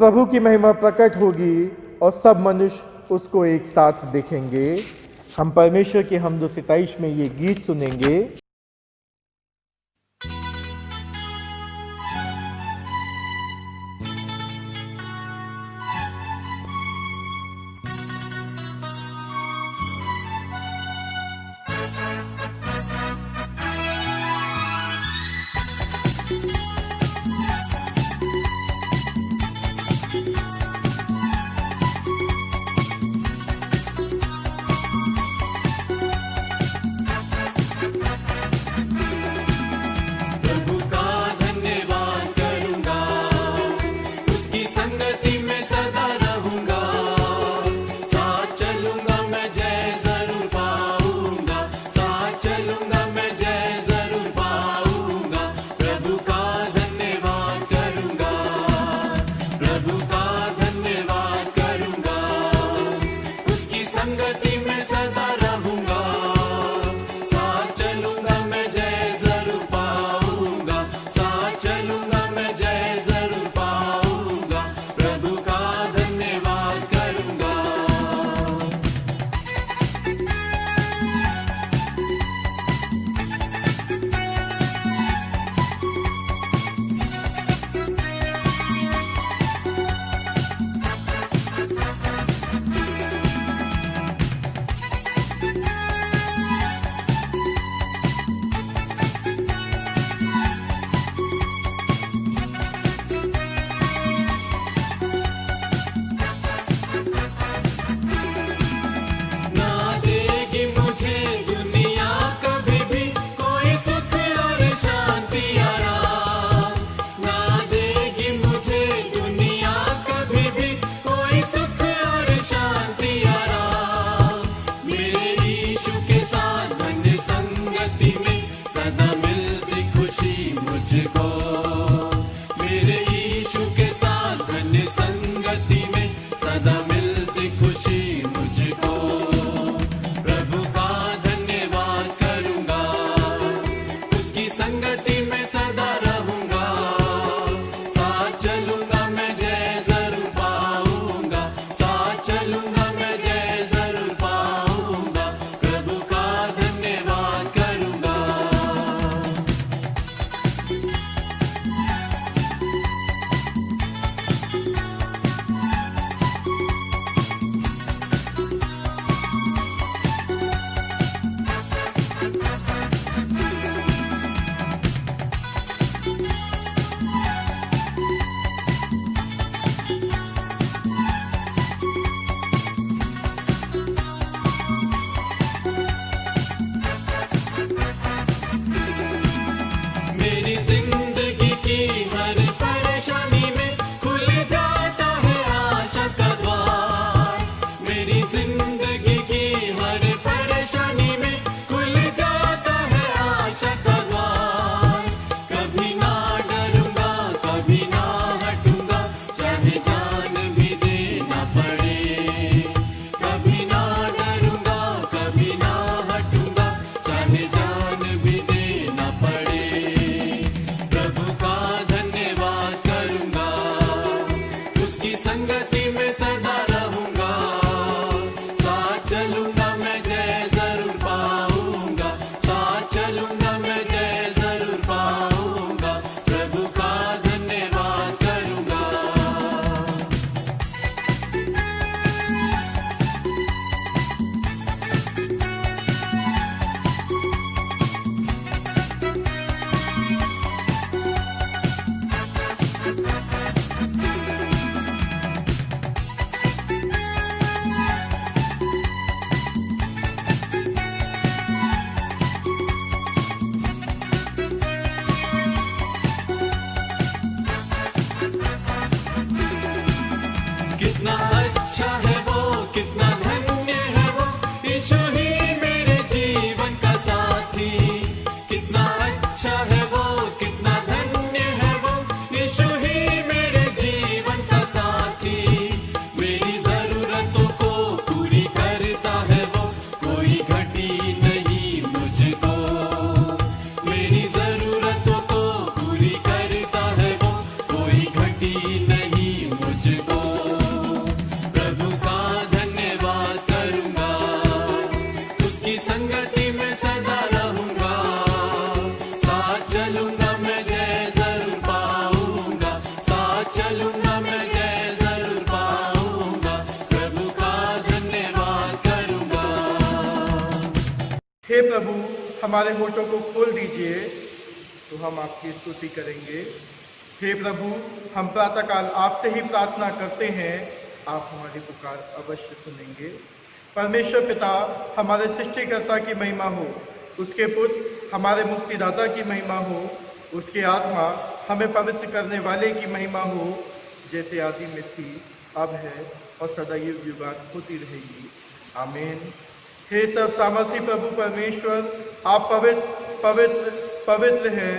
प्रभु की महिमा प्रकट होगी और सब मनुष्य उसको एक साथ देखेंगे। हम परमेश्वर के हमदो सिताइश में ये गीत सुनेंगे। हे प्रभु, हमारे होठों को खोल दीजिए तो हम आपकी स्तुति करेंगे। हे प्रभु, हम प्रातःकाल आपसे ही प्रार्थना करते हैं, आप हमारी पुकार अवश्य सुनेंगे। परमेश्वर पिता, हमारे सृष्टिकर्ता की महिमा हो, उसके पुत्र हमारे मुक्तिदाता की महिमा हो, उसके आत्मा हमें पवित्र करने वाले की महिमा हो, जैसे आदि में थी, अब है और सदा युग युगांत होती रहेगी। आमीन। हे सब सामर्थी प्रभु परमेश्वर, आप पवित्र पवित्र पवित्र हैं।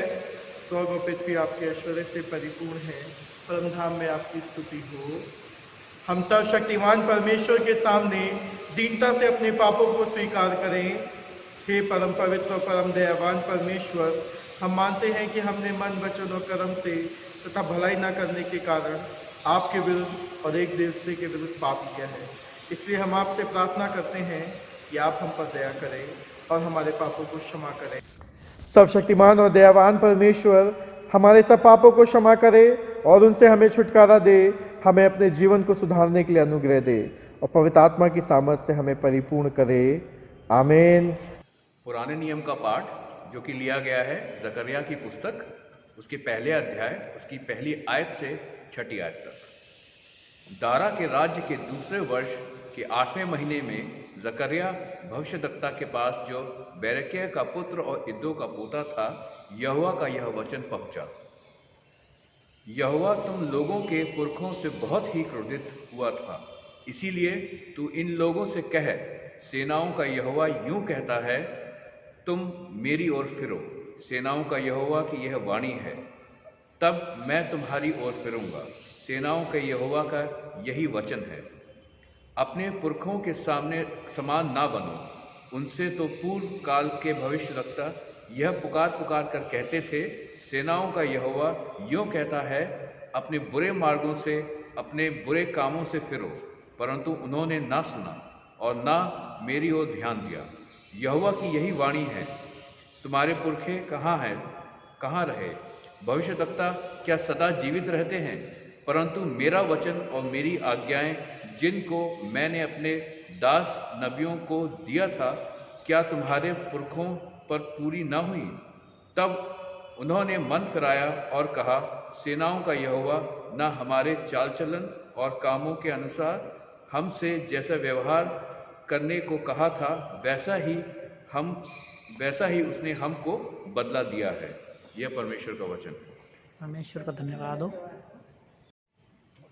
स्वर्ग और पृथ्वी आपके ऐश्वर्य से परिपूर्ण है। परम धाम में आपकी स्तुति हो। हम सर्वशक्तिमान परमेश्वर के सामने दीनता से अपने पापों को स्वीकार करें। हे परम पवित्र और परम दयावान परमेश्वर, हम मानते हैं कि हमने मन, वचन और कर्म से तथा भलाई न करने के कारण आपके विरुद्ध और एक दूसरे के विरुद्ध पाप किया है। इसलिए हम आपसे प्रार्थना करते हैं कि आप हम पर दया करें और हमारे पापों को क्षमा करें। सर्वशक्तिमान और दयावान परमेश्वर, हमारे सब पापों को क्षमा करे और उनसे हमें छुटकारा दे, हमें अपने जीवन को सुधारने के लिए अनुग्रह दे और पवित्र आत्मा की सामर्थ से हमें परिपूर्ण करे। आमीन। पुराने नियम का पाठ जो कि लिया गया है जकरिया की पुस्तक, उसके पहले अध्याय, उसकी पहली आयत से छठी आयत तक। दारा के राज्य के दूसरे वर्ष के 8वें महीने में जकरिया भविष्यद्वक्ता के पास, जो बेरेकिया का पुत्र और इद्दो का पोता था, यहोवा का यह वचन पहुंचा। यहोवा तुम लोगों के पुरखों से बहुत ही क्रोधित हुआ था, इसीलिए तू इन लोगों से कह, सेनाओं का यहोवा यूं कहता है, तुम मेरी ओर फिरो। सेनाओं का यहोवा की यह वाणी है, तब मैं तुम्हारी ओर फिरूंगा। सेनाओं के यहोवा का यही वचन है, अपने पुरखों के सामने समान ना बनो। उनसे तो पूर्व काल के भविष्यद्वक्ता यह पुकार पुकार कर कहते थे, सेनाओं का यहोवा यूं कहता है, अपने बुरे मार्गों से, अपने बुरे कामों से फिरो। परंतु उन्होंने ना सुना और ना मेरी ओर ध्यान दिया। यहोवा की यही वाणी है, तुम्हारे पुरखे कहाँ हैं, कहाँ रहे? भविष्यद्वक्ता क्या सदा जीवित रहते हैं? परंतु मेरा वचन और मेरी आज्ञाएं जिनको मैंने अपने दास नबियों को दिया था, क्या तुम्हारे पुरखों पर पूरी न हुई? तब उन्होंने मन फिराया और कहा, सेनाओं का यहोवा न हमारे चाल चलन और कामों के अनुसार हमसे जैसा व्यवहार करने को कहा था, वैसा ही उसने हमको बदला दिया है। यह परमेश्वर का वचन है। परमेश्वर का धन्यवाद हो।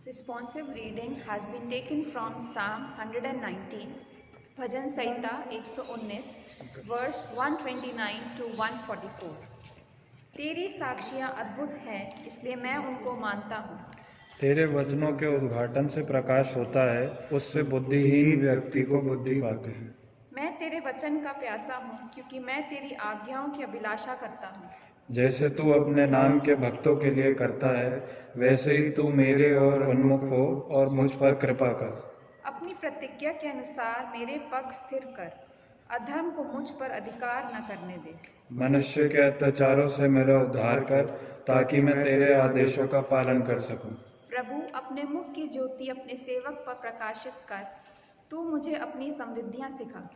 Responsive reading has been taken from Psalm 119, भजन संहिता 119, वर्स 129 to 144। तेरी साक्षियाँ अद्भुत हैं, इसलिए मैं उनको मानता हूँ। तेरे वचनों के उद्घाटन से प्रकाश होता है, उससे बुद्धिहीन व्यक्ति को बुद्धि पाते हैं। मैं तेरे वचन का प्यासा हूँ, क्योंकि मैं तेरी आज्ञाओं की अभिलाषा करता हूँ। जैसे तू अपने नाम के भक्तों के लिए करता है, वैसे ही तू मेरे ओर उन्मुख हो और मुझ पर कृपा कर। अपनी प्रतिज्ञा के अनुसार मेरे पग स्थिर कर, अधर्म को मुझ पर अधिकार न करने दे। मनुष्य के अत्याचारों से मेरा उद्धार कर, ताकि मैं तेरे आदेशों का पालन कर सकूं। प्रभु, अपने मुख की ज्योति अपने सेवक पर प्रकाशित कर, तू मुझे अपनी समृद्धियाँ सिखा।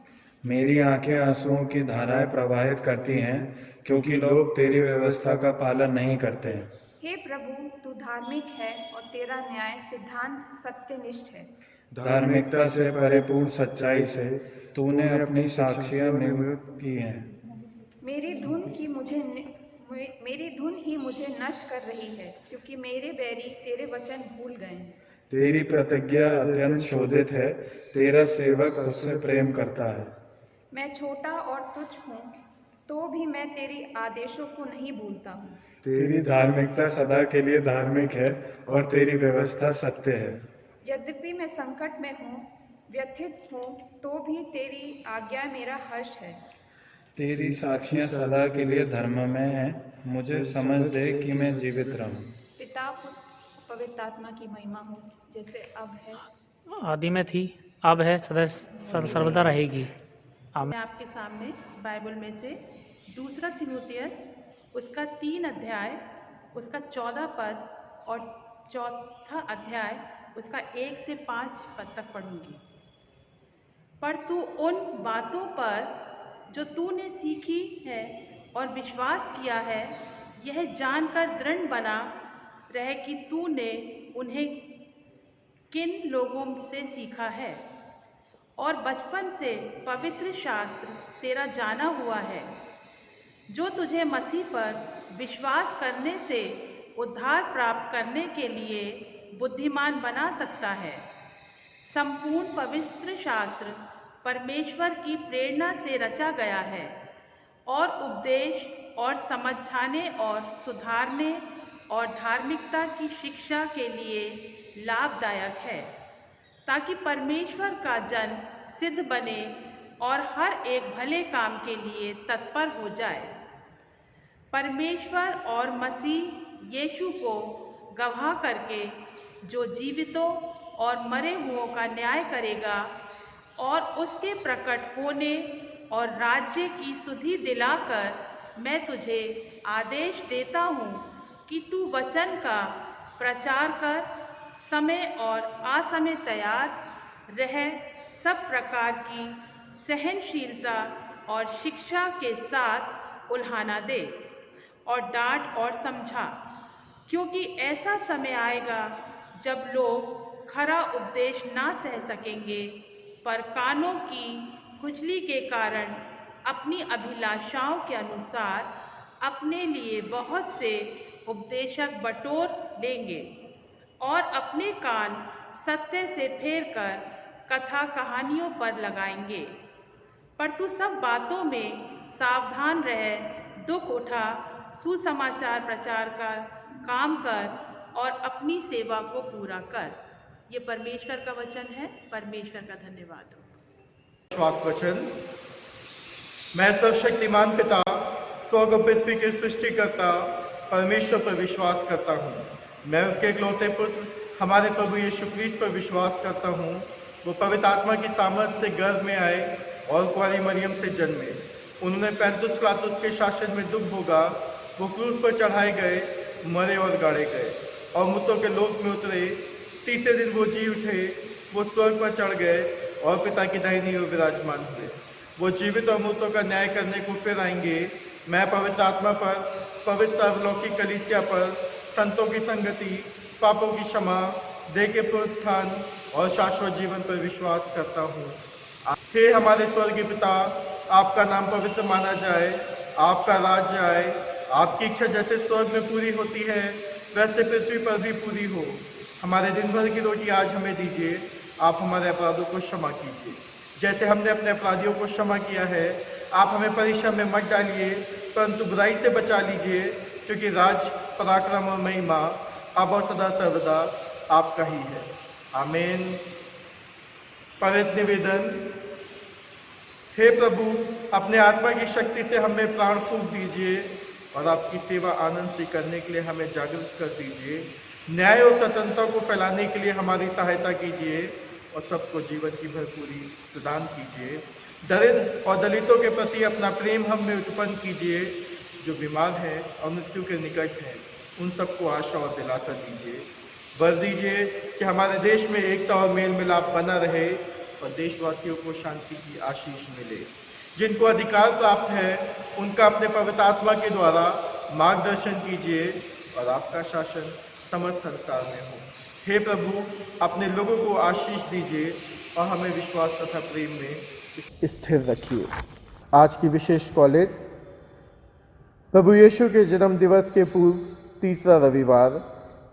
मेरी आंखें आंसुओं की धाराएं प्रवाहित करती हैं, क्योंकि लोग तेरी व्यवस्था का पालन नहीं करते हैं। हे प्रभु, तू धार्मिक है और तेरा न्याय सिद्धांत सत्यनिष्ठ है। धार्मिकता से परिपूर्ण सच्चाई से तूने अपनी साक्षियां नियुक्त की हैं। मेरी धुन ही मुझे नष्ट कर रही है, क्योंकि मेरे बैरी तेरे वचन भूल गए। तेरी प्रतिज्ञा अत्यंत शोधित है, तेरा सेवक उससे प्रेम करता है। मैं छोटा और तुच्छ हूँ, तो भी मैं तेरी आदेशों को नहीं भूलता हूँ। तेरी धार्मिकता सदा के लिए धार्मिक है और तेरी व्यवस्था सत्य है। यद्यपि मैं संकट में हूँ, व्यथित हूँ, तो भी तेरी आज्ञा मेरा हर्ष है। तेरी साक्षियां सदा के लिए धर्ममय हैं, मुझे समझ दे कि मैं जीवित रहूं। पिता, पुत्र, पवित्र आत्मा की महिमा हो, जैसे अब है, आदि में थी, अब है, सदा सर्वदा रहेगी। मैं आपके सामने बाइबल में से दूसरा तीमुथियुस उसका 3 अध्याय उसका 14 पद और चौथा अध्याय उसका 1 से 5 पद तक पढ़ूंगी। पर तू उन बातों पर जो तूने सीखी है और विश्वास किया है, यह जानकर दृढ़ बना रहे कि तूने उन्हें किन लोगों से सीखा है और बचपन से पवित्र शास्त्र तेरा जाना हुआ है, जो तुझे मसीह पर विश्वास करने से उद्धार प्राप्त करने के लिए बुद्धिमान बना सकता है। संपूर्ण पवित्र शास्त्र परमेश्वर की प्रेरणा से रचा गया है और उपदेश और समझाने और सुधारने और धार्मिकता की शिक्षा के लिए लाभदायक है, ताकि परमेश्वर का जन सिद्ध बने और हर एक भले काम के लिए तत्पर हो जाए। परमेश्वर और मसीह यीशु को गवाह करके, जो जीवितों और मरे हुओं का न्याय करेगा और उसके प्रकट होने और राज्य की सुधि दिलाकर, मैं तुझे आदेश देता हूँ कि तू वचन का प्रचार कर, समय और असमय तैयार रह, सब प्रकार की सहनशीलता और शिक्षा के साथ उल्हाना दे और डांट और समझा, क्योंकि ऐसा समय आएगा जब लोग खरा उपदेश ना सह सकेंगे, पर कानों की खुजली के कारण अपनी अभिलाषाओं के अनुसार अपने लिए बहुत से उपदेशक बटोर लेंगे और अपने कान सत्य से फेरकर कथा कहानियों पर लगाएंगे। पर तू सब बातों में सावधान रह, दुख उठा, सुसमाचार प्रचार कर, काम कर और अपनी सेवा को पूरा कर। ये परमेश्वर का वचन है। परमेश्वर का धन्यवाद हो। विश्वास वचन। मैं सर्वशक्तिमान पिता, स्वर्ग और पृथ्वी के सृष्टिकर्ता परमेश्वर पर विश्वास करता हूँ। मैं उसके इकलौते पुत्र हमारे प्रभु यीशु क्रिस्त पर विश्वास करता हूँ। वो पवित्र आत्मा की सामर्थ से गर्भ में आए और कुंवारी मरियम से जन्मे। उन्होंने पैंतुस पिलातुस के शासन में दुख भोगा। वो क्रूस पर चढ़ाए गए, मरे और गाड़े गए और मृतों के लोक में उतरे। तीसरे दिन वो जी उठे। वो स्वर्ग पर चढ़ गए और पिता की दाहिनी ओर विराजमान हुए। वो जीवित और मृतों का न्याय करने को फिर आएंगे। मैं पवित्र आत्मा पर, पवित्र सर्वलौकिक कलीसिया पर, संतों की संगति, पापों की क्षमा, देह के पुनरुत्थान और शाश्वत जीवन पर विश्वास करता हूँ। हे हमारे स्वर्गीय पिता, आपका नाम पवित्र माना जाए, आपका राज्य आए, आपकी इच्छा जैसे स्वर्ग में पूरी होती है वैसे पृथ्वी पर भी पूरी हो। हमारे दिन भर की रोटी आज हमें दीजिए। आप हमारे अपराधों को क्षमा कीजिए जैसे हमने अपने अपराधियों को क्षमा किया है। आप हमें परीक्षा में मत डालिए, परंतु बुराई से बचा लीजिए, क्योंकि राज, पराक्रम और महिमा अब और सदा सर्वदा आपका ही है। आमीन। पवित्र निवेदन। हे प्रभु, अपने आत्मा की शक्ति से हमें प्राण फूंक दीजिए और आपकी सेवा आनंद से करने के लिए हमें जागृत कर दीजिए। न्याय और स्वतंत्रता को फैलाने के लिए हमारी सहायता कीजिए और सबको जीवन की भरपूरी प्रदान कीजिए। दरिद्र और दलितों के प्रति अपना प्रेम हम में उत्पन्न कीजिए। जो बीमार हैं और मृत्यु के निकट हैं, उन सबको आशा और दिलासा दीजिए। वर दीजिए कि हमारे देश में एकता और मेल मिलाप बना रहे और देशवासियों को शांति की आशीष मिले। जिनको अधिकार प्राप्त है, उनका अपने पवित्र आत्मा के द्वारा मार्गदर्शन कीजिए और आपका शासन समस्त संसार में हो। हे प्रभु, अपने लोगों को आशीष दीजिए और हमें विश्वास तथा प्रेम में स्थिर रखिए। आज की विशेष कॉलेज प्रभु यीशु के जन्म दिवस के पूर्व तीसरा रविवार।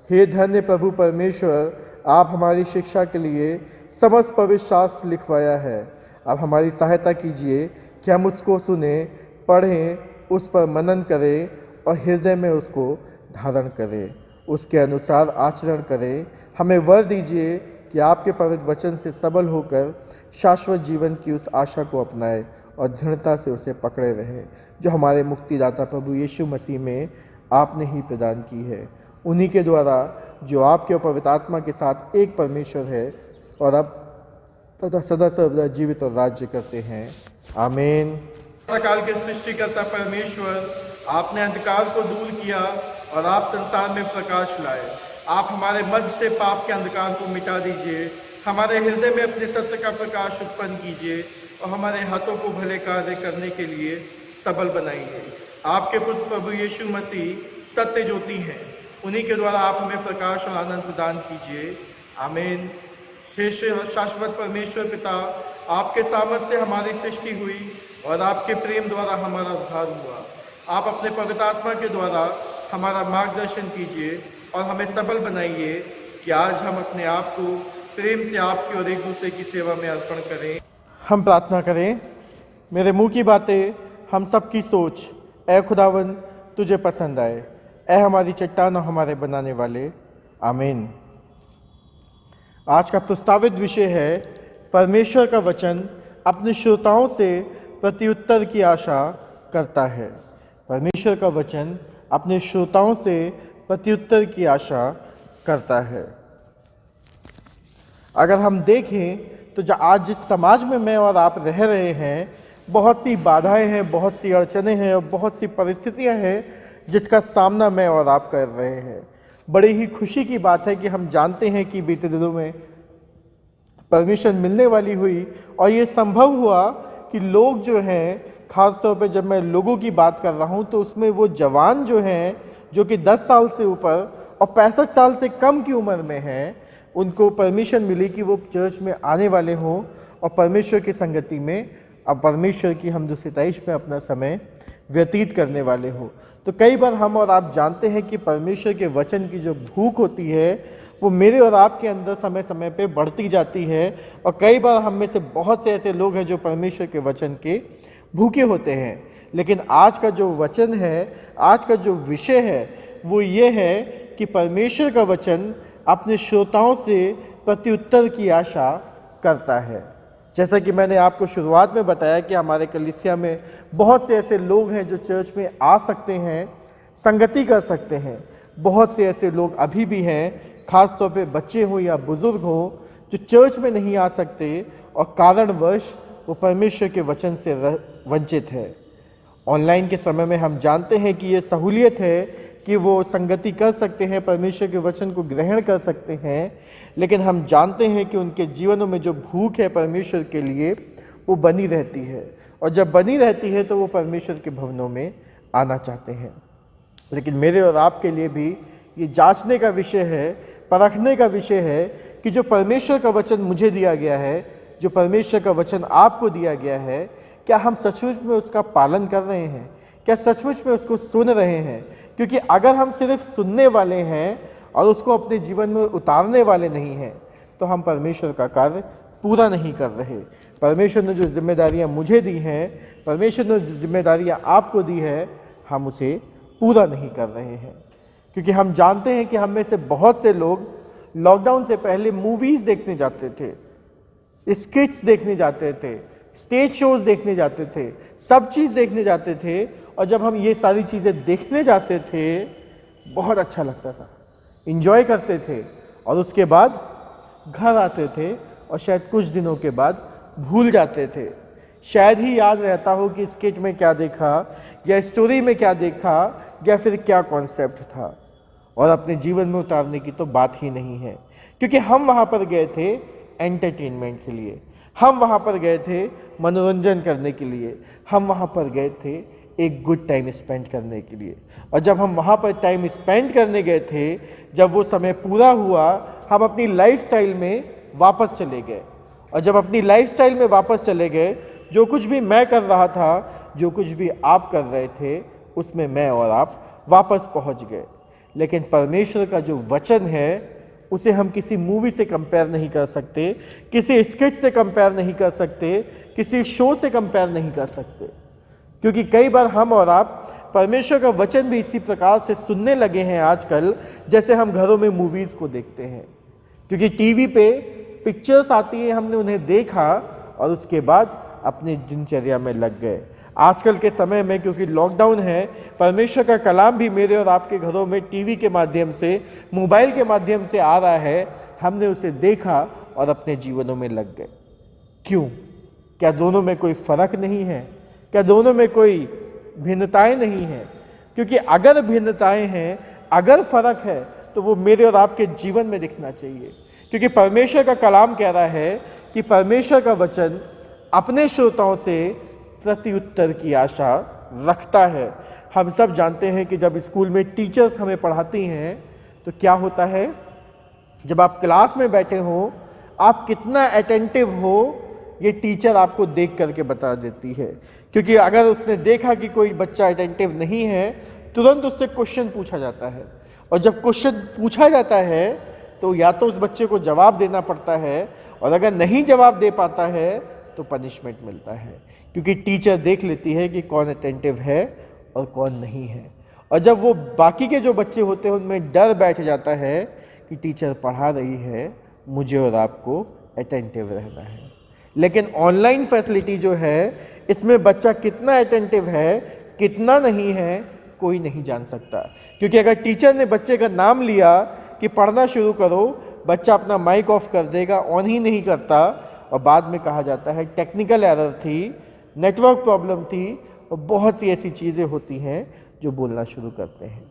हे धन्य प्रभु परमेश्वर, आप हमारी शिक्षा के लिए समस्त पवित्र शास्त्र लिखवाया है। अब हमारी सहायता कीजिए कि हम उसको सुने, पढ़ें, उस पर मनन करें और हृदय में उसको धारण करें, उसके अनुसार आचरण करें। हमें वर दीजिए कि आपके पवित्र वचन से सबल होकर शाश्वत जीवन की उस आशा को अपनाएं और दृढ़ता से उसे पकड़े रहें, जो हमारे मुक्तिदाता प्रभु यीशु मसीह में आपने ही प्रदान की है। उन्हीं के द्वारा जो आपके पवित्र आत्मा के साथ एक परमेश्वर है और अब तथा सदा सर्वदा जीवित और राज्य करते हैं। आमीन। काल के सृष्टिकर्ता परमेश्वर, आपने अंधकार को दूर किया और आप संसार में प्रकाश लाए। आप हमारे मध्य से पाप के अंधकार को मिटा दीजिए। हमारे हृदय में अपने सत्य का प्रकाश उत्पन्न कीजिए और हमारे हाथों को भले कार्य करने के लिए सबल बनाइए। आपके पुत्र प्रभु यीशु मसीह सत्य ज्योति हैं, उन्हीं के द्वारा आप हमें प्रकाश और आनंद प्रदान कीजिए। आमीन। हे शाश्वत परमेश्वर पिता, आपके सामर्थ्य से हमारी सृष्टि हुई और आपके प्रेम द्वारा हमारा उद्धार हुआ। आप अपने पवित्र आत्मा के द्वारा हमारा मार्गदर्शन कीजिए और हमें सबल बनाइए कि आज हम अपने आप को प्रेम से आपकी और एक दूसरे की सेवा में अर्पण करें। हम प्रार्थना करें। मेरे मुंह की बातें, हम सब की सोच, ऐ खुदावन तुझे पसंद आए। ऐ हमारी चट्टान और हमारे बनाने वाले। आमीन। आज का प्रस्तावित विषय है परमेश्वर का वचन अपने श्रोताओं से प्रत्युत्तर की आशा करता है। परमेश्वर का वचन अपने श्रोताओं से प्रत्युत्तर की आशा करता है। अगर हम देखें तो जो आज जिस समाज में मैं और आप रह रहे हैं, बहुत सी बाधाएं हैं, बहुत सी अड़चनें हैं और बहुत सी परिस्थितियां हैं जिसका सामना मैं और आप कर रहे हैं। बड़ी ही खुशी की बात है कि हम जानते हैं कि बीते दिनों में परमिशन मिलने वाली हुई और ये संभव हुआ कि लोग जो हैं, ख़ास तौर पे जब मैं लोगों की बात कर रहा हूँ तो उसमें वो जवान जो हैं, जो कि 10 साल से ऊपर और 65 साल से कम की उम्र में हैं, उनको परमिशन मिली कि वो चर्च में आने वाले हों और परमेश्वर की संगति में, अब परमेश्वर की हमदो-सिताइश में अपना समय व्यतीत करने वाले हो। तो कई बार हम और आप जानते हैं कि परमेश्वर के वचन की जो भूख होती है वो मेरे और आपके अंदर समय समय पे बढ़ती जाती है और कई बार हम में से बहुत से ऐसे लोग हैं जो परमेश्वर के वचन के भूखे होते हैं। लेकिन आज का जो वचन है, आज का जो विषय है वो ये है कि परमेश्वर का वचन अपने श्रोताओं से प्रत्युत्तर की आशा करता है। जैसा कि मैंने आपको शुरुआत में बताया कि हमारे कलीसिया में बहुत से ऐसे लोग हैं जो चर्च में आ सकते हैं, संगति कर सकते हैं। बहुत से ऐसे लोग अभी भी हैं, ख़ास तौर पे बच्चे हों या बुज़ुर्ग हों, जो चर्च में नहीं आ सकते और कारणवश वो परमेश्वर के वचन से वंचित है। ऑनलाइन के समय में हम जानते हैं कि ये सहूलियत है कि वो संगति कर सकते हैं, परमेश्वर के वचन को ग्रहण कर सकते हैं, लेकिन हम जानते हैं कि उनके जीवनों में जो भूख है परमेश्वर के लिए वो बनी रहती है और जब बनी रहती है तो वो परमेश्वर के भवनों में आना चाहते हैं। लेकिन मेरे और आपके लिए भी ये जांचने का विषय है, परखने का विषय है कि जो परमेश्वर का वचन मुझे दिया गया है, जो परमेश्वर का वचन आपको दिया गया है, क्या हम सचमुच में उसका पालन कर रहे हैं? क्या सचमुच में उसको सुन रहे हैं? क्योंकि अगर हम सिर्फ सुनने वाले हैं और उसको अपने जीवन में उतारने वाले नहीं हैं तो हम परमेश्वर का कार्य पूरा नहीं कर रहे। परमेश्वर ने जो जिम्मेदारियां मुझे दी हैं, परमेश्वर ने जो जिम्मेदारियां आपको दी है, हम उसे पूरा नहीं कर रहे हैं। क्योंकि हम जानते हैं कि हम में से बहुत से लोग लॉकडाउन से पहले मूवीज़ देखने जाते थे, स्किट्स देखने जाते थे, स्टेज शोज देखने जाते थे, सब चीज़ देखने जाते थे और जब हम ये सारी चीज़ें देखने जाते थे बहुत अच्छा लगता था, इंजॉय करते थे और उसके बाद घर आते थे और शायद कुछ दिनों के बाद भूल जाते थे। शायद ही याद रहता हो कि स्किट में क्या देखा या स्टोरी में क्या देखा या फिर क्या कॉन्सेप्ट था, और अपने जीवन में उतारने की तो बात ही नहीं है। क्योंकि हम वहाँ पर गए थे एंटरटेनमेंट के लिए, हम वहाँ पर गए थे मनोरंजन करने के लिए, हम वहाँ पर गए थे एक गुड टाइम स्पेंड करने के लिए। और जब हम वहाँ पर टाइम स्पेंड करने गए थे, जब वो समय पूरा हुआ, हम अपनी लाइफस्टाइल में वापस चले गए। और जब अपनी लाइफस्टाइल में वापस चले गए, जो कुछ भी मैं कर रहा था, जो कुछ भी आप कर रहे थे, उसमें मैं और आप वापस पहुँच गए। लेकिन परमेश्वर का जो वचन है उसे हम किसी मूवी से कंपेयर नहीं कर सकते, किसी स्केच से कंपेयर नहीं कर सकते, किसी शो से कंपेयर नहीं कर सकते। क्योंकि कई बार हम और आप परमेश्वर का वचन भी इसी प्रकार से सुनने लगे हैं आजकल, जैसे हम घरों में मूवीज़ को देखते हैं। क्योंकि टीवी पे पिक्चर्स आती है, हमने उन्हें देखा और उसके बाद अपनी दिनचर्या में लग गए। आजकल के समय में क्योंकि लॉकडाउन है, परमेश्वर का कलाम भी मेरे और आपके घरों में टीवी के माध्यम से, मोबाइल के माध्यम से आ रहा है। हमने उसे देखा और अपने जीवनों में लग गए। क्यों? क्या दोनों में कोई फ़र्क नहीं है? क्या दोनों में कोई भिन्नताएं नहीं हैं? क्योंकि अगर भिन्नताएं हैं, अगर फ़र्क है, तो वो मेरे और आपके जीवन में दिखना चाहिए। क्योंकि परमेश्वर का कलाम कह रहा है कि परमेश्वर का वचन अपने श्रोताओं से प्रत्युत्तर की आशा रखता है। हम सब जानते हैं कि जब स्कूल में टीचर्स हमें पढ़ाती हैं तो क्या होता है, जब आप क्लास में बैठे हो आप कितना अटेंटिव हो ये टीचर आपको देख करके बता देती है, क्योंकि अगर उसने देखा कि कोई बच्चा अटेंटिव नहीं है तुरंत उससे क्वेश्चन पूछा जाता है, और जब क्वेश्चन पूछा जाता है तो या तो उस बच्चे को जवाब देना पड़ता है, और अगर नहीं जवाब दे पाता है तो पनिशमेंट मिलता है, क्योंकि टीचर देख लेती है कि कौन अटेंटिव है और कौन नहीं है। और जब वो बाकी के जो बच्चे होते हैं उनमें डर बैठ जाता है कि टीचर पढ़ा रही है, मुझे और आपको अटेंटिव रहना है। लेकिन ऑनलाइन फैसिलिटी जो है इसमें बच्चा कितना अटेंटिव है कितना नहीं है कोई नहीं जान सकता, क्योंकि अगर टीचर ने बच्चे का नाम लिया कि पढ़ना शुरू करो, बच्चा अपना माइक ऑफ कर देगा, ऑन ही नहीं करता, और बाद में कहा जाता है टेक्निकल एरर थी, नेटवर्क प्रॉब्लम थी, और बहुत सी ऐसी चीज़ें होती हैं जो बोलना शुरू करते हैं।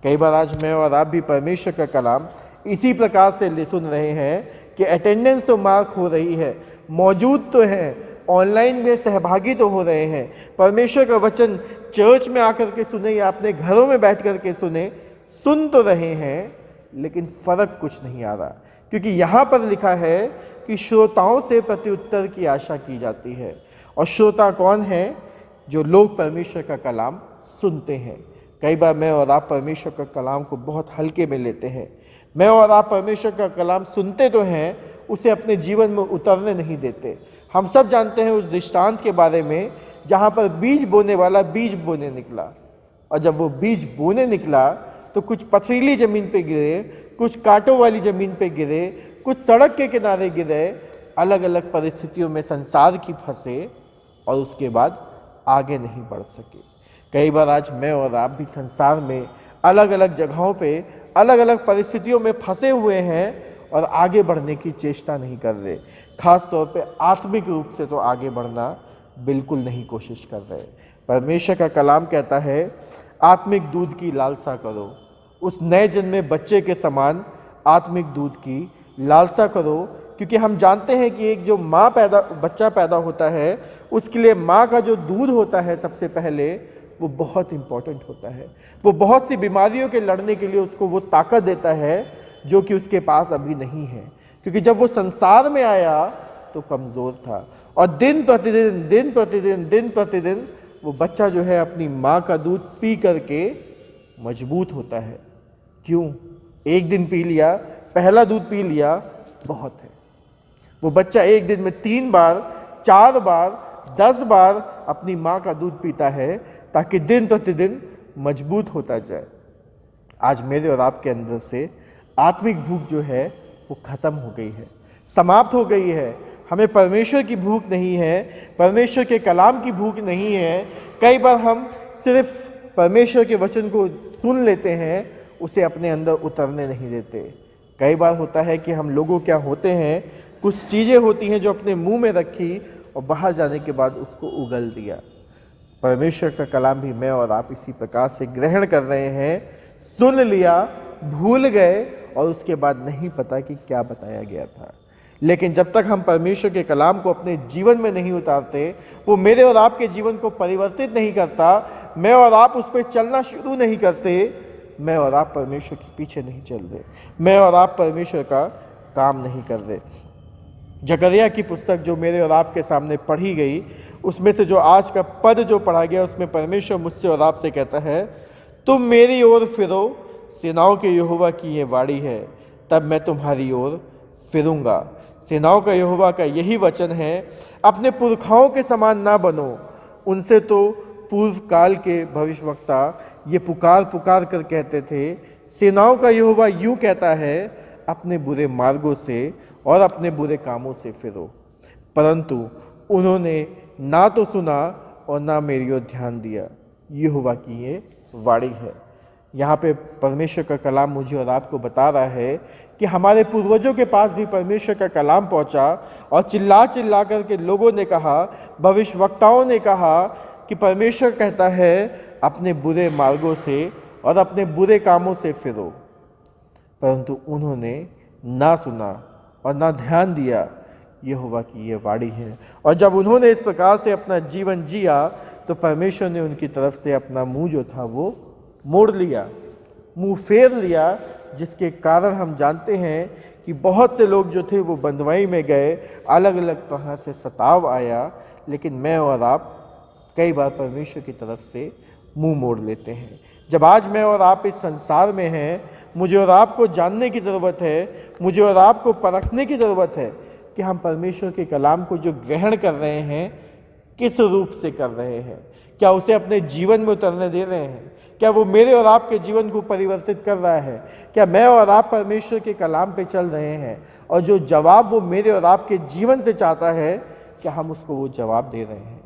कई बार आज मैं और आप भी परमेश्वर का कलाम इसी प्रकार से सुन रहे हैं कि अटेंडेंस तो मार्क हो रही है, मौजूद तो हैं, ऑनलाइन में सहभागी तो हो रहे हैं, परमेश्वर का वचन चर्च में आकर के सुने या अपने घरों में बैठ कर के सुन तो रहे हैं, लेकिन फ़र्क कुछ नहीं आ रहा, क्योंकि यहाँ पर लिखा है कि श्रोताओं से प्रत्युत्तर की आशा की जाती है। और श्रोता कौन है? जो लोग परमेश्वर का कलाम सुनते हैं। कई बार मैं और आप परमेश्वर का कलाम को बहुत हल्के में लेते हैं। मैं और आप परमेश्वर का कलाम सुनते तो हैं, उसे अपने जीवन में उतरने नहीं देते। हम सब जानते हैं उस दृष्टांत के बारे में जहाँ पर बीज बोने वाला बीज बोने निकला, और जब वो बीज बोने निकला तो कुछ पथरीली ज़मीन पे गिरे, कुछ कांटों वाली ज़मीन पे गिरे, कुछ सड़क के किनारे गिरे, अलग अलग परिस्थितियों में संसार की फंसे और उसके बाद आगे नहीं बढ़ सके। कई बार आज मैं और आप भी संसार में अलग अलग जगहों पे अलग अलग परिस्थितियों में फंसे हुए हैं और आगे बढ़ने की चेष्टा नहीं कर रहे, खास तौर पे आत्मिक रूप से तो आगे बढ़ना बिल्कुल नहीं कोशिश कर रहे। परमेश्वर का कलाम कहता है आत्मिक दूध की लालसा करो, उस नए जन्मे बच्चे के समान आत्मिक दूध की लालसा करो, क्योंकि हम जानते हैं कि एक जो बच्चा पैदा होता है उसके लिए माँ का जो दूध होता है सबसे पहले वो बहुत इम्पोर्टेंट होता है। वो बहुत सी बीमारियों के लड़ने के लिए उसको वो ताकत देता है जो कि उसके पास अभी नहीं है, क्योंकि जब वो संसार में आया तो कमज़ोर था, और दिन प्रतिदिन वो बच्चा जो है अपनी माँ का दूध पी करके मजबूत होता है। क्यों? एक दिन पी लिया, पहला दूध पी लिया, बहुत है। वो बच्चा एक दिन में 3 बार, 4 बार, 10 बार अपनी माँ का दूध पीता है ताकि दिन प्रतिदिन मजबूत होता जाए। आज मेरे और आपके अंदर से आत्मिक भूख जो है वो ख़त्म हो गई है, समाप्त हो गई है। हमें परमेश्वर की भूख नहीं है, परमेश्वर के कलाम की भूख नहीं है। कई बार हम सिर्फ परमेश्वर के वचन को सुन लेते हैं, उसे अपने अंदर उतरने नहीं देते। कई बार होता है कि हम लोगों क्या होते हैं, कुछ चीज़ें होती हैं जो अपने मुंह में रखी और बाहर जाने के बाद उसको उगल दिया। परमेश्वर का कलाम भी मैं और आप इसी प्रकार से ग्रहण कर रहे हैं, सुन लिया, भूल गए और उसके बाद नहीं पता कि क्या बताया गया था। लेकिन जब तक हम परमेश्वर के कलाम को अपने जीवन में नहीं उतारते, वो मेरे और आपके जीवन को परिवर्तित नहीं करता, मैं और आप उस पर चलना शुरू नहीं करते, मैं और आप परमेश्वर के पीछे नहीं चल रहे, मैं और आप परमेश्वर का काम नहीं कर रहे। जकरिया की पुस्तक जो मेरे और आपके सामने पढ़ी गई, उसमें से जो आज का पद जो पढ़ा गया, उसमें परमेश्वर मुझसे और आपसे कहता है, तुम मेरी ओर फिरो, सेनाओं के यहोवा की ये वाणी है, तब मैं तुम्हारी ओर फिरूंगा। सेनाओं का यहोवा का यही वचन है, अपने पुरखाओं के समान ना बनो। उनसे तो पूर्व काल के भविष्यवक्ता ये पुकार कर कहते थे, सेनाओं का यहोवा यूँ कहता है, अपने बुरे मार्गों से और अपने बुरे कामों से फिरो। परंतु उन्होंने ना तो सुना और ना मेरी ओर ध्यान दिया। यहोवा की ये वाणी है। यहाँ पे परमेश्वर का कलाम मुझे और आपको बता रहा है कि हमारे पूर्वजों के पास भी परमेश्वर का कलाम पहुँचा और चिल्ला कर के लोगों ने कहा, भविष्यवक्ताओं ने कहा कि परमेश्वर कहता है अपने बुरे मार्गों से और अपने बुरे कामों से फिरो। परंतु उन्होंने ना सुना और ना ध्यान दिया। यहोवा की ये वाणी है। और जब उन्होंने इस प्रकार से अपना जीवन जिया तो परमेश्वर ने उनकी तरफ से अपना मुंह जो था वो मोड़ लिया, मुंह फेर लिया, जिसके कारण हम जानते हैं कि बहुत से लोग जो थे वो बंधुआई में गए, अलग अलग तरह से सताव आया, लेकिन मैं और आप कई बार परमेश्वर की तरफ से मुंह मोड़ लेते हैं। जब आज मैं और आप इस संसार में हैं, मुझे और आपको जानने की ज़रूरत है, मुझे और आपको परखने की ज़रूरत है कि हम परमेश्वर के कलाम को जो ग्रहण कर रहे हैं किस रूप से कर रहे हैं। क्या उसे अपने जीवन में उतरने दे रहे हैं? क्या वो मेरे और आपके जीवन को परिवर्तित कर रहा है? क्या मैं और आप परमेश्वर के कलाम पे चल रहे हैं और जो जवाब वो मेरे और आपके जीवन से चाहता है, क्या हम उसको वो जवाब दे रहे हैं?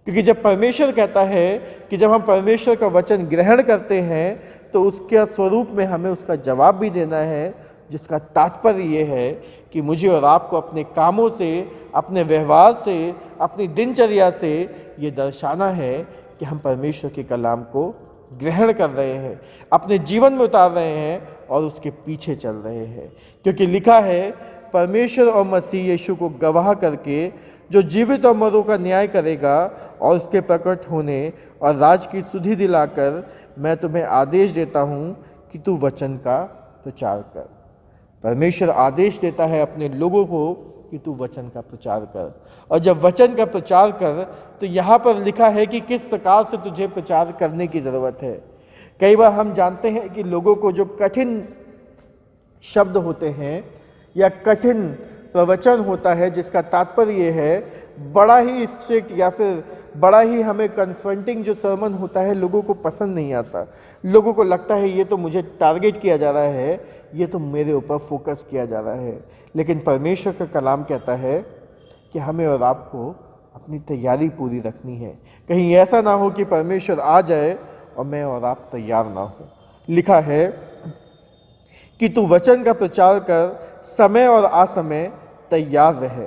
क्योंकि जब परमेश्वर कहता है कि जब हम परमेश्वर का वचन ग्रहण करते हैं तो उसके स्वरूप में हमें उसका जवाब भी देना है, जिसका तात्पर्य ये है कि मुझे और आपको अपने कामों से, अपने व्यवहार से, अपनी दिनचर्या से ये दर्शाना है कि हम परमेश्वर के कलाम को ग्रहण कर रहे हैं, अपने जीवन में उतार रहे हैं और उसके पीछे चल रहे हैं। क्योंकि लिखा है, परमेश्वर और मसीह यीशु को गवाह करके जो जीवित और मरों का न्याय करेगा और उसके प्रकट होने और राज की सुधि दिलाकर, मैं तुम्हें आदेश देता हूँ कि तू वचन का प्रचार कर। परमेश्वर आदेश देता है अपने लोगों को कि तू वचन का प्रचार कर। और जब वचन का प्रचार कर तो यहाँ पर लिखा है कि किस प्रकार से तुझे प्रचार करने की ज़रूरत है। कई बार हम जानते हैं कि लोगों को जो कठिन शब्द होते हैं या कठिन प्रवचन होता है, जिसका तात्पर्य ये है बड़ा ही स्ट्रिक्ट या फिर बड़ा ही हमें कन्फ्रंटिंग जो सर्मन होता है, लोगों को पसंद नहीं आता। लोगों को लगता है ये तो मुझे टारगेट किया जा रहा है, ये तो मेरे ऊपर फोकस किया जा रहा है। लेकिन परमेश्वर का कलाम कहता है कि हमें और आपको अपनी तैयारी पूरी रखनी है। कहीं ऐसा ना हो कि परमेश्वर आ जाए और मैं और आप तैयार ना हो। लिखा है कि तू वचन का प्रचार कर, समय और असमय तैयार रहे,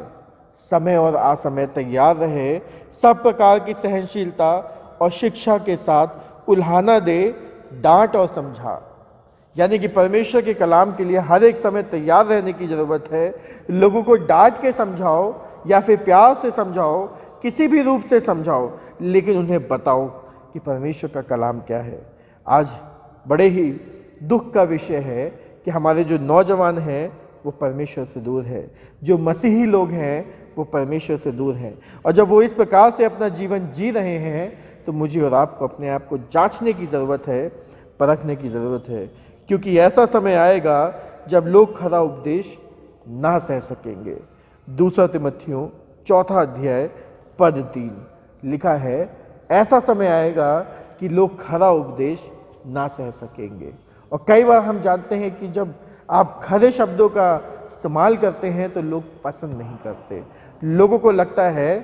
समय और असमय तैयार रहे, सब प्रकार की सहनशीलता और शिक्षा के साथ उल्हाना दे, डांट और समझा। यानी कि परमेश्वर के कलाम के लिए हर एक समय तैयार रहने की ज़रूरत है। लोगों को डांट के समझाओ या फिर प्यार से समझाओ, किसी भी रूप से समझाओ, लेकिन उन्हें बताओ कि परमेश्वर का कलाम क्या है। आज बड़े ही दुख का विषय है कि हमारे जो नौजवान हैं वो परमेश्वर से दूर है, जो मसीही लोग हैं वो परमेश्वर से दूर हैं। और जब वो इस प्रकार से अपना जीवन जी रहे हैं तो मुझे और आपको अपने आप को जांचने की ज़रूरत है, परखने की ज़रूरत है। क्योंकि ऐसा समय आएगा जब लोग खरा उपदेश ना सह सकेंगे। 2 तिमोथियों 4 अध्याय पद 3 लिखा है, ऐसा समय आएगा कि लोग खरा उपदेश ना सह सकेंगे। और कई बार हम जानते हैं कि जब आप खरे शब्दों का इस्तेमाल करते हैं तो लोग पसंद नहीं करते। लोगों को लगता है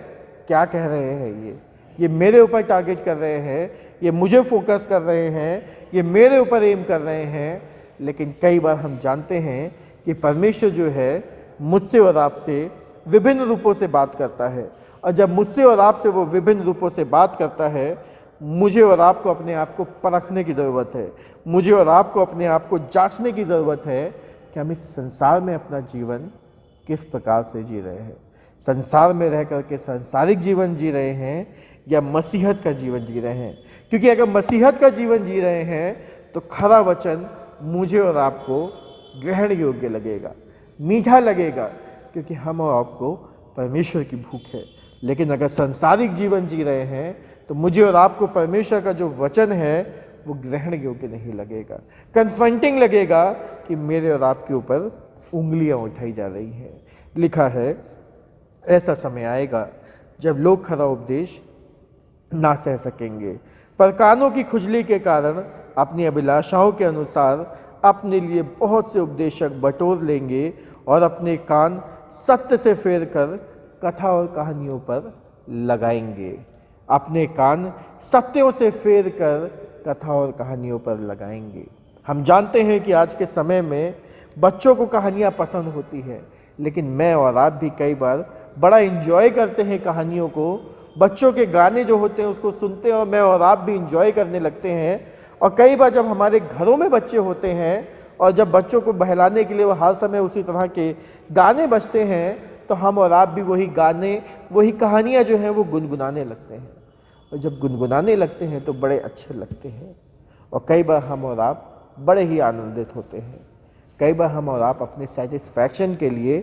क्या कह रहे हैं ये मेरे ऊपर टारगेट कर रहे हैं, ये मुझे फोकस कर रहे हैं, ये मेरे ऊपर एम कर रहे हैं। लेकिन कई बार हम जानते हैं कि परमेश्वर जो है मुझसे और आपसे विभिन्न रूपों से बात करता है। और जब मुझसे और आपसे वो विभिन्न रूपों से बात करता है, मुझे और आपको अपने आप को परखने की ज़रूरत है। मुझे और आपको अपने आप को जांचने की ज़रूरत है कि हम इस संसार में अपना जीवन किस प्रकार से जी रहे हैं। संसार में रह करके सांसारिक जीवन जी रहे हैं या मसीहत का जीवन जी रहे हैं। क्योंकि अगर मसीहत का जीवन जी रहे हैं तो खरा वचन मुझे और आपको ग्रहण योग्य लगेगा, मीठा लगेगा, क्योंकि हम और आपको परमेश्वर की भूख है। लेकिन अगर सांसारिक जीवन जी रहे हैं तो मुझे और आपको परमेश्वर का जो वचन है वो ग्रहण योग्य नहीं लगेगा, कन्फ्रंटिंग लगेगा कि मेरे और आपके ऊपर उंगलियां उठाई जा रही हैं। लिखा है, ऐसा समय आएगा जब लोग खरा उपदेश ना सह सकेंगे, पर कानों की खुजली के कारण अपनी अभिलाषाओं के अनुसार अपने लिए बहुत से उपदेशक बटोर लेंगे और अपने कान सत्य से फेर कर कथा और कहानियों पर लगाएंगे। अपने कान सत्यों से फेर कर कथा और कहानियों पर लगाएंगे। हम जानते हैं कि आज के समय में बच्चों को कहानियाँ पसंद होती है, लेकिन मैं और आप भी कई बार बड़ा एंजॉय करते हैं कहानियों को। बच्चों के गाने जो होते हैं उसको सुनते हैं और मैं और आप भी एंजॉय करने लगते हैं। और कई बार जब हमारे घरों में बच्चे होते हैं और जब बच्चों को बहलाने के लिए वो हर समय उसी तरह के गाने बजते हैं तो हम और आप भी वही गाने, वही कहानियाँ जो हैं वो गुनगुनाने लगते हैं। और जब गुनगुनाने लगते हैं तो बड़े अच्छे लगते हैं, और कई बार हम और आप बड़े ही आनंदित होते हैं। कई बार हम और आप अपने सेटिस्फैक्शन के लिए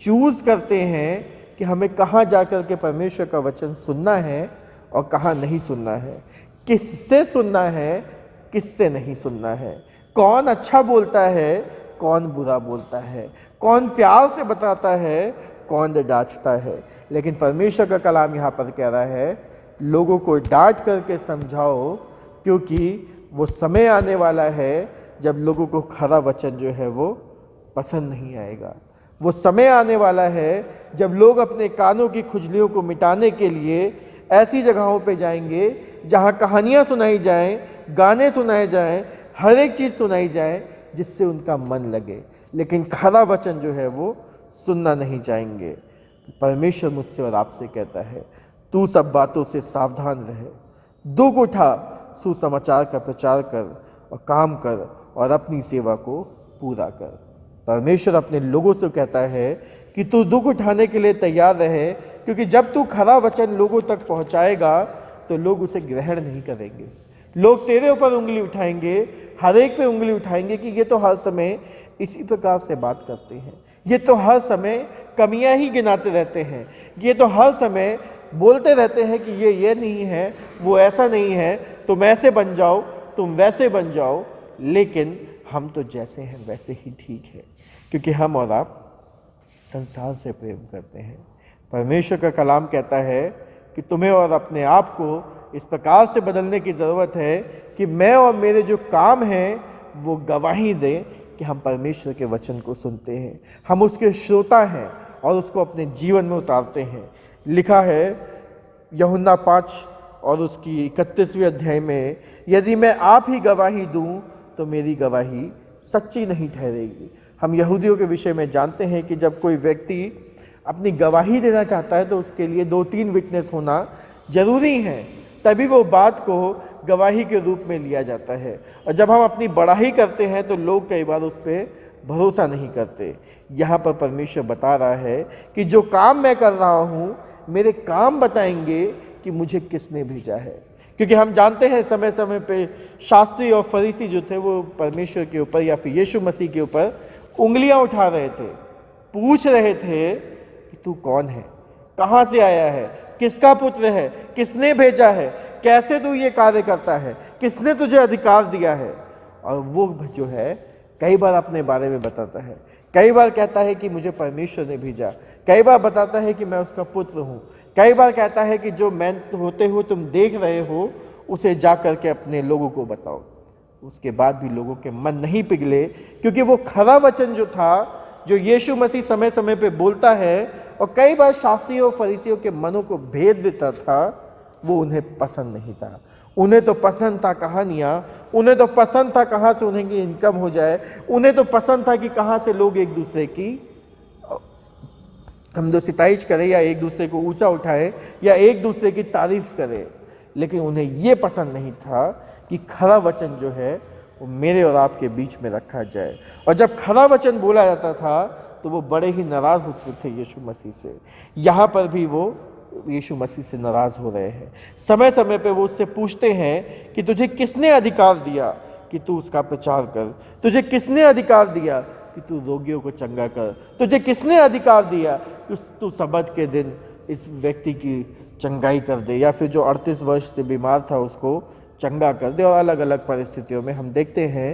चूज़ करते हैं कि हमें कहाँ जा कर के परमेश्वर का वचन सुनना है और कहाँ नहीं सुनना है, किससे सुनना है, किससे नहीं सुनना है, कौन अच्छा बोलता है, कौन बुरा बोलता है, कौन प्यार से बताता है, कौन डांटता है। लेकिन परमेश्वर का कलाम यहाँ पर कह रहा है, लोगों को डांट करके समझाओ, क्योंकि वो समय आने वाला है जब लोगों को खरा वचन जो है वो पसंद नहीं आएगा। वो समय आने वाला है जब लोग अपने कानों की खुजलियों को मिटाने के लिए ऐसी जगहों पे जाएंगे जहाँ कहानियाँ सुनाई जाएं, गाने सुनाए जाएं, हर एक चीज़ सुनाई जाए जिससे उनका मन लगे, लेकिन खरा वचन जो है वो सुनना नहीं चाहेंगे। परमेश्वर मुझसे और आपसे कहता है, तू सब बातों से सावधान रहे, दुख उठा, सुसमाचार का प्रचार कर और काम कर और अपनी सेवा को पूरा कर। परमेश्वर अपने लोगों से कहता है कि तू दुख उठाने के लिए तैयार रहे, क्योंकि जब तू खरा वचन लोगों तक पहुंचाएगा तो लोग उसे ग्रहण नहीं करेंगे। लोग तेरे ऊपर उंगली उठाएंगे, हर एक पे उंगली उठाएंगे कि ये तो हर समय इसी प्रकार से बात करते हैं, ये तो हर समय कमियां ही गिनाते रहते हैं, ये तो हर समय बोलते रहते हैं कि ये नहीं है, वो ऐसा नहीं है, तुम ऐसे बन जाओ, तुम वैसे बन जाओ। लेकिन हम तो जैसे हैं वैसे ही ठीक है, क्योंकि हम और आप संसार से प्रेम करते हैं। परमेश्वर का कलाम कहता है कि तुम्हें और अपने आप को इस प्रकार से बदलने की ज़रूरत है कि मैं और मेरे जो काम हैं वो गवाही दें कि हम परमेश्वर के वचन को सुनते हैं, हम उसके श्रोता हैं और उसको अपने जीवन में उतारते हैं। लिखा है यूहन्ना 5 और उसकी 31वीं अध्याय में, यदि मैं आप ही गवाही दूं तो मेरी गवाही सच्ची नहीं ठहरेगी। हम यहूदियों के विषय में जानते हैं कि जब कोई व्यक्ति अपनी गवाही देना चाहता है तो उसके लिए 2-3 विटनेस होना जरूरी है, तभी वो बात को गवाही के रूप में लिया जाता है। और जब हम अपनी बड़ाई करते हैं तो लोग कई बार उस पर भरोसा नहीं करते। यहाँ पर परमेश्वर बता रहा है कि जो काम मैं कर रहा हूँ, मेरे काम बताएंगे कि मुझे किसने भेजा है। क्योंकि हम जानते हैं समय समय पे शास्त्री और फरीसी जो थे वो परमेश्वर के ऊपर या फिर यीशु मसीह के ऊपर उंगलियां उठा रहे थे, पूछ रहे थे कि तू कौन है, कहाँ से आया है, किसका पुत्र है, किसने भेजा है, कैसे तू ये कार्य करता है, किसने तुझे अधिकार दिया है। और वो जो है कई बार अपने बारे में बताता है, कई बार कहता है कि मुझे परमेश्वर ने भेजा, कई बार बताता है कि मैं उसका पुत्र हूँ, कई बार कहता है कि जो मैं होते हो तुम देख रहे हो उसे जा कर के अपने लोगों को बताओ। उसके बाद भी लोगों के मन नहीं पिघले, क्योंकि वो खरा वचन जो था, जो यीशु मसीह समय समय पे बोलता है और कई बार शास्त्रियों और फरीसियों के मनों को भेद देता था, वो उन्हें पसंद नहीं था। उन्हें तो पसंद था कहानियाँ, उन्हें तो पसंद था कहाँ से उन्हें की इनकम हो जाए, उन्हें तो पसंद था कि कहाँ से लोग एक दूसरे की हमदो सिताइश करें या एक दूसरे को ऊंचा उठाए या एक दूसरे की तारीफ करें। लेकिन उन्हें ये पसंद नहीं था कि खरा वचन जो है वो मेरे और आपके बीच में रखा जाए। और जब खरा वचन बोला जाता था तो वो बड़े ही नाराज़ होते थे यीशु मसीह से। यहाँ पर भी वो यीशु मसीह से नाराज़ हो रहे हैं। समय समय पे वो उससे पूछते हैं कि तुझे किसने अधिकार दिया कि तू उसका प्रचार कर, तुझे किसने अधिकार दिया कि तू रोगियों को चंगा कर, तुझे किसने अधिकार दिया कि तू सबत के दिन इस व्यक्ति की चंगाई कर दे, या फिर जो 38 वर्ष से बीमार था उसको चंगा कर दे। और अलग अलग परिस्थितियों में हम देखते हैं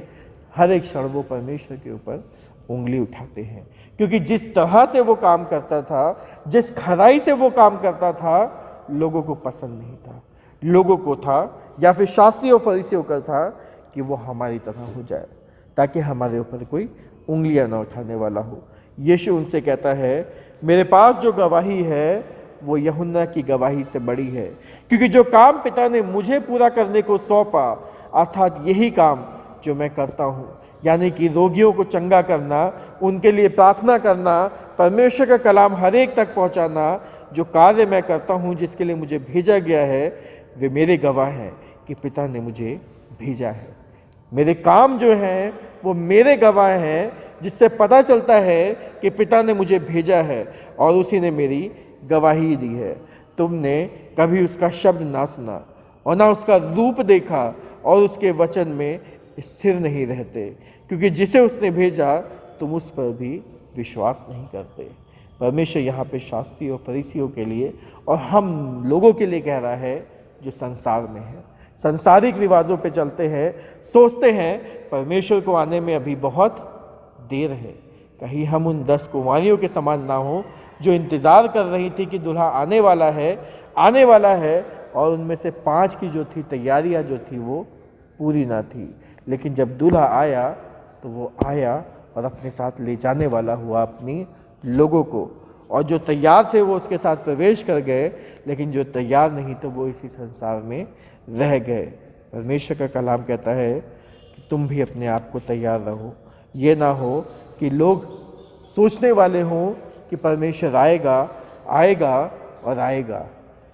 हर एक क्षण वो परमेश्वर के ऊपर उंगली उठाते हैं, क्योंकि जिस तरह से वो काम करता था, जिस खराई से वो काम करता था, लोगों को पसंद नहीं था। लोगों को था या फिर शास्त्रियों फरीसियों का था कि वो हमारी तरह हो जाए, ताकि हमारे ऊपर कोई उंगलियां ना उठाने वाला हो। यीशु उनसे कहता है, मेरे पास जो गवाही है वो यूहन्ना की गवाही से बड़ी है, क्योंकि जो काम पिता ने मुझे पूरा करने को सौंपा, अर्थात यही काम जो मैं करता हूँ, यानी कि रोगियों को चंगा करना, उनके लिए प्रार्थना करना, परमेश्वर का कलाम हर एक तक पहुँचाना, जो कार्य मैं करता हूँ जिसके लिए मुझे भेजा गया है, वे मेरे गवाह हैं कि पिता ने मुझे भेजा है। मेरे काम जो हैं वो मेरे गवाह हैं, जिससे पता चलता है कि पिता ने मुझे भेजा है और उसी ने मेरी गवाही दी है। तुमने कभी उसका शब्द ना सुना और ना उसका रूप देखा और उसके वचन में स्थिर नहीं रहते, क्योंकि जिसे उसने भेजा तुम उस पर भी विश्वास नहीं करते। परमेश्वर यहाँ पे शास्त्री और फरीसियों के लिए और हम लोगों के लिए कह रहा है जो संसार में है, संसारिक रिवाजों पे चलते हैं, सोचते हैं परमेश्वर को आने में अभी बहुत देर है। कहीं हम उन 10 कुंवारियों के समान ना हो जो इंतज़ार कर रही थी कि दूल्हा आने वाला है और उनमें से 5 की जो थी तैयारियां जो थी वो पूरी ना थी। लेकिन जब दूल्हा आया तो वो आया और अपने साथ ले जाने वाला हुआ अपनी लोगों को, और जो तैयार थे वो उसके साथ प्रवेश कर गए, लेकिन जो तैयार नहीं थे वो इसी संसार में रह गए। परमेश्वर का कलाम कहता है कि तुम भी अपने आप को तैयार रहो। ये ना हो कि लोग सोचने वाले हों कि परमेश्वर आएगा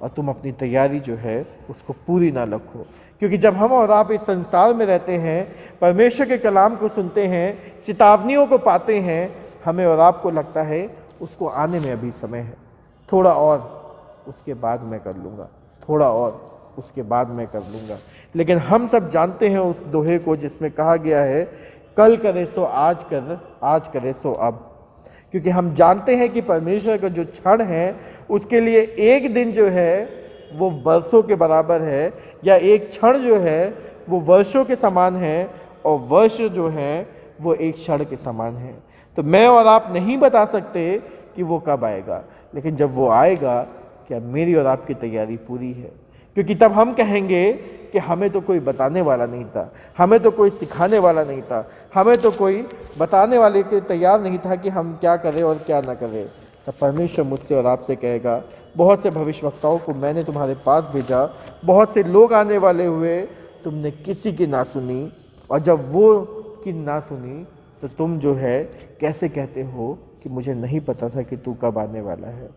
और तुम अपनी तैयारी जो है उसको पूरी ना रखो। क्योंकि जब हम और आप इस संसार में रहते हैं, परमेश्वर के कलाम को सुनते हैं, चेतावनियों को पाते हैं, हमें और आपको लगता है उसको आने में अभी समय है, थोड़ा और उसके बाद मैं कर लूँगा, थोड़ा और उसके बाद मैं कर लूँगा। लेकिन हम सब जानते हैं उस दोहे को जिसमें कहा गया है, कल करे सो आज कर, आज करे सो अब। क्योंकि हम जानते हैं कि परमेश्वर का जो क्षण है उसके लिए एक दिन जो है वो वर्षों के बराबर है, या एक क्षण जो है वो वर्षों के समान है, और वर्ष जो है वो एक क्षण के समान है। तो मैं और आप नहीं बता सकते कि वो कब आएगा, लेकिन जब वो आएगा क्या मेरी और आपकी तैयारी पूरी है? क्योंकि तब हम कहेंगे कि हमें तो कोई बताने वाला नहीं था, हमें तो कोई सिखाने वाला नहीं था, हमें तो कोई बताने वाले के तैयार नहीं था कि हम क्या करें और क्या ना करें। तब परमेश्वर मुझसे और आपसे कहेगा, बहुत से भविष्यवक्ताओं को मैंने तुम्हारे पास भेजा, बहुत से लोग आने वाले हुए, तुमने किसी की ना सुनी, और जब वो की ना सुनी तो तुम जो है कैसे कहते हो कि मुझे नहीं पता था कि तू कब आने वाला है।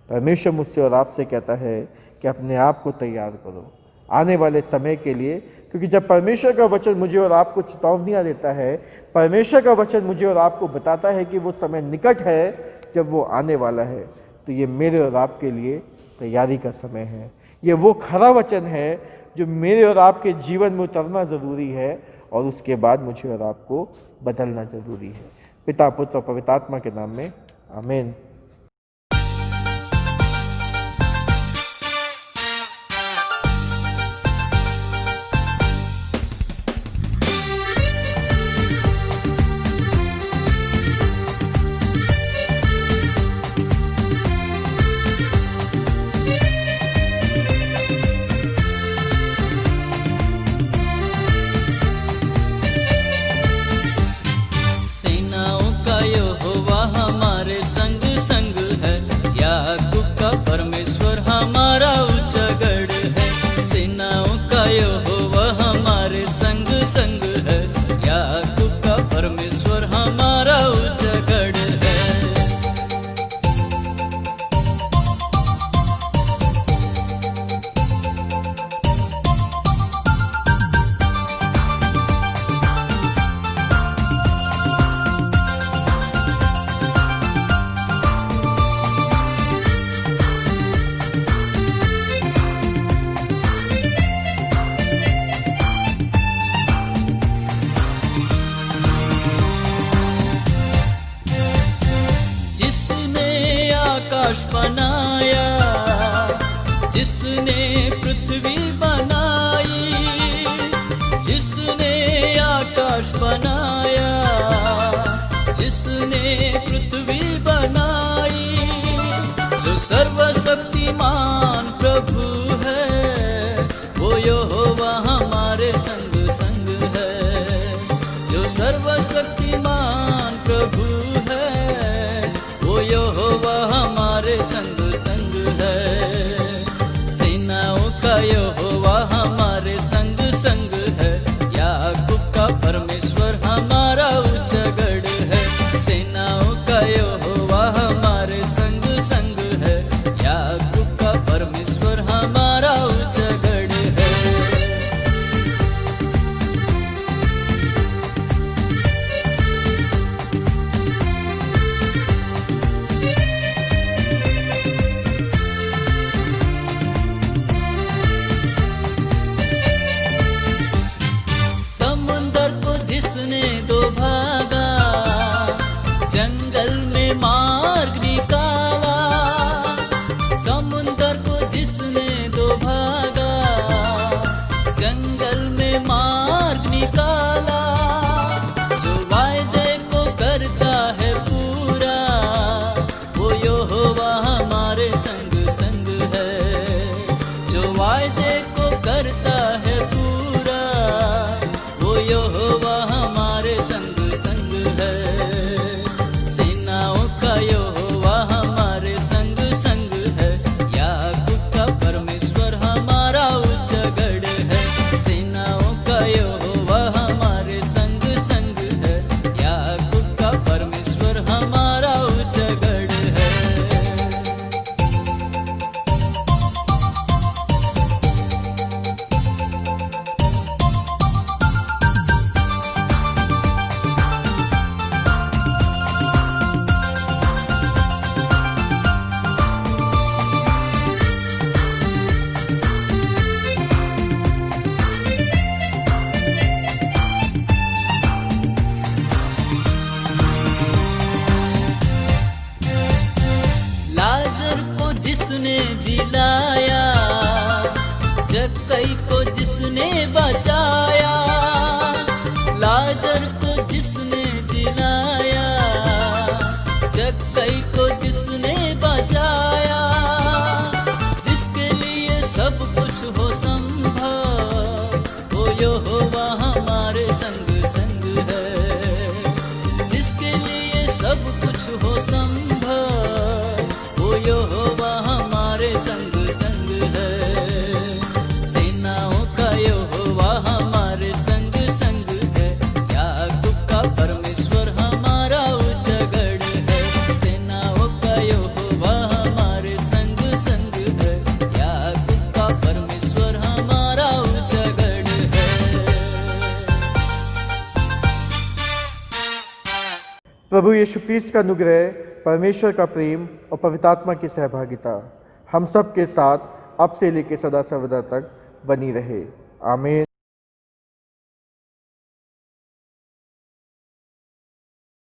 परमेश्वर मुझसे और आपसे कहता है कि अपने आप को तैयार करो आने वाले समय के लिए, क्योंकि जब परमेश्वर का वचन मुझे और आपको चेतावनियाँ देता है, परमेश्वर का वचन मुझे और आपको बताता है कि वो समय निकट है जब वो आने वाला है, तो ये मेरे और आपके लिए तैयारी का समय है। ये वो खरा वचन है जो मेरे और आपके जीवन में उतरना ज़रूरी है, और उसके बाद मुझे और आपको बदलना ज़रूरी है। पिता, पुत्र और पवित्र आत्मा के नाम में आमीन। आकाश बनाया, जिसने पृथ्वी बनाई, जिसने आकाश बनाया, जिसने पृथ्वी बनाई, जो सर्वशक्तिमान प्रभु है, वो यहोवा हमारे संग संग है। जो सर्वशक्तिमान प्रभु है, वो यहोवा हमारे संग संग है। सेनाओं का यहोवा हमारे संग संग है। याकूब का परमेश्वर हमारा ऊंचा गढ़ है। सेनाओं का यहोवा हमारे संग संग है। याकूब का परमेश्वर हमारा ऊंचा गढ़ है। बचाया, लाजर को जिसने जिलाया, जक्कई को जिसने बचाया, जिसके लिए सब कुछ हो संभव, वो यहोवा हमारे संग संग है। जिसके लिए सब कुछ हो संभव, वो यहोवा हमारे संग संग है। सेनाओं का यहोवा हमारे संग संग है, याकूब का परमेश्वर हमारा उजागर है। सेनाओं का यहोवा हमारे संग संग है, याकूब का परमेश्वर हमारा उजागर है। प्रभु यीशु क्रिस्त का अनुग्रह, परमेश्वर का प्रेम और पवित्र आत्मा की सहभागिता हम सब के साथ अब से लेकर सदा सर्वदा तक बनी रहे। आमीन।